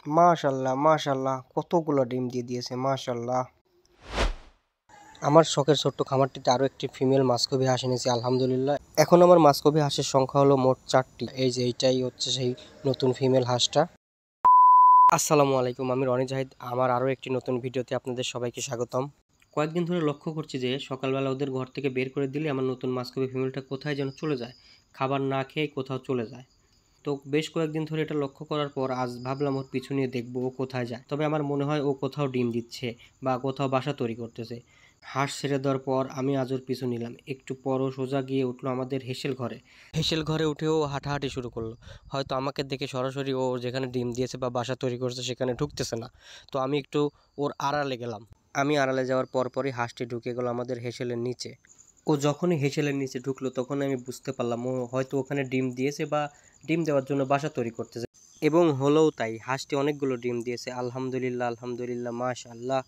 মাশাল্লাহ মাশাল্লাহ, কতগুলো ডিম দিয়ে দিয়েছে মাশাল্লাহ। আমার শখের ছোট্ট খামারটিতে আরও একটি ফিমেল মাস্কবি হাঁস এনেছি আলহামদুলিল্লাহ। এখন আমার মাস্কবি হাঁসের সংখ্যা হলো মোট 4টি। এই যে এইটাই হচ্ছে সেই নতুন ফিমেল হাঁসটা। আসসালামু আলাইকুম, আমি রনি জাহিদ। আমার আরও একটি নতুন ভিডিওতে আপনাদের সবাইকে স্বাগতম। কয়েকদিন ধরে লক্ষ্য করছি যে সকালবেলা ওদের ঘর থেকে বের করে দিলে আমার নতুন মাস্কবি ফিমেলটা কোথায় যেন চলে যায়, খাবার না খেয়ে কোথাও চলে যায়। তো বেশ কয়েকদিন ধরে এটা লক্ষ্য করার পর আজ ভাবলাম ওর পিছু নিয়ে দেখবো ও কোথায় যায়। তবে আমার মনে হয় ও কোথাও ডিম দিচ্ছে বা কোথাও বাসা তৈরি করতেছে। হাঁস ছেড়ে দেওয়ার পর আমি আজ ওর পিছু নিলাম। একটু পরও সোজা গিয়ে উঠলো আমাদের হেঁসেল ঘরে। হেঁসেল ঘরে উঠেও হাঁটাহাঁটি শুরু করলো। হয়তো আমাকে দেখে সরাসরি ও যেখানে ডিম দিয়েছে বা বাসা তৈরি করছে সেখানে ঢুকতেছে না। তো আমি একটু ওর আড়ালে গেলাম। আমি আড়ালে যাওয়ার পরপরই হাঁসটি ঢুকে গেল আমাদের হেঁসেলের নিচে। ও যখনই হেঁসেলের নিচে ঢুকলো তখনই আমি বুঝতে পারলাম ও হয়তো ওখানে ডিম দিয়েছে বা ডিম দেওয়ার জন্য বাসা তৈরি করতেছে। এবং হলোও তাই, হাঁসটি অনেকগুলো ডিম দিয়েছে আলহামদুলিল্লাহ আলহামদুলিল্লাহ মাশাআল্লাহ।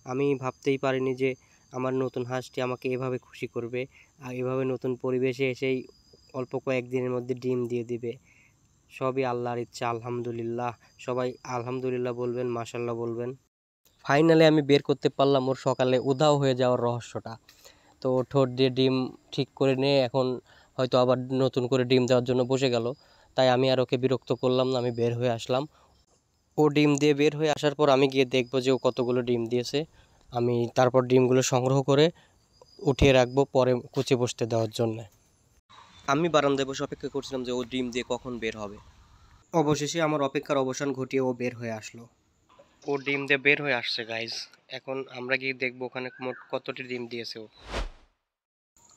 আমি ভাবতেই পারিনি যে আমার নতুন হাঁসটি আমাকে এভাবে খুশি করবে আর এভাবে নতুন পরিবেশে এসেই অল্প কয়েকদিনের মধ্যে ডিম দিয়ে দিবে। সবই আল্লাহর ইচ্ছা আলহামদুলিল্লাহ। সবাই আলহামদুলিল্লাহ বলবেন, মাশাআল্লাহ বলবেন। ফাইনালি আমি বের করতে পারলাম ওর সকালে উধাও হয়ে যাওয়ার রহস্যটা। তো ও ঠোঁট দিয়ে ডিম ঠিক করে নিয়ে এখন হয়তো আবার নতুন করে ডিম দেওয়ার জন্য বসে গেল। তাই আমি আর ওকে বিরক্ত করলাম না, আমি বের হয়ে আসলাম। ও ডিম দিয়ে বের হয়ে আসার পর আমি গিয়ে দেখবো যে ও কতগুলো ডিম দিয়েছে। আমি তারপর ডিমগুলো সংগ্রহ করে উঠিয়ে রাখবো পরে কুচে বসতে দেওয়ার জন্য। আমি বারান্দায় বসে অপেক্ষা করছিলাম যে ও ডিম দিয়ে কখন বের হবে। অবশেষে আমার অপেক্ষার অবসান ঘটিয়ে ও বের হয়ে আসলো। ও ডিম দিয়ে বের হয়ে আসছে গাইজ। এখন আমরা গিয়ে দেখবো ওখানে মোট কতটি ডিম দিয়েছে ও।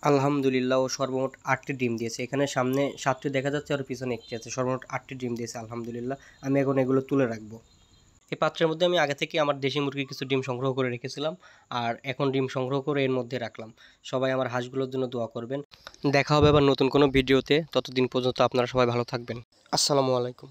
আলহামদুলিল্লাহ ও সর্বমোট 8টি ডিম দিয়েছে। এখানে সামনে 7টি দেখা যাচ্ছে আর পিছনে 1টি আছে, সর্বমোট 8টি ডিম দিয়েছে আলহামদুলিল্লাহ। আমি এখন এগুলো তুলে রাখবো। এই পাত্রের মধ্যে আমি আগে থেকে আমার দেশি মুরগির কিছু ডিম সংগ্রহ করে রেখেছিলাম আর এখন ডিম সংগ্রহ করে এর মধ্যে রাখলাম। সবাই আমার হাঁসগুলোর জন্য দোয়া করবেন। দেখা হবে আবার নতুন কোনো ভিডিওতে। ততদিন পর্যন্ত আপনারা সবাই ভালো থাকবেন। আসসালামু আলাইকুম।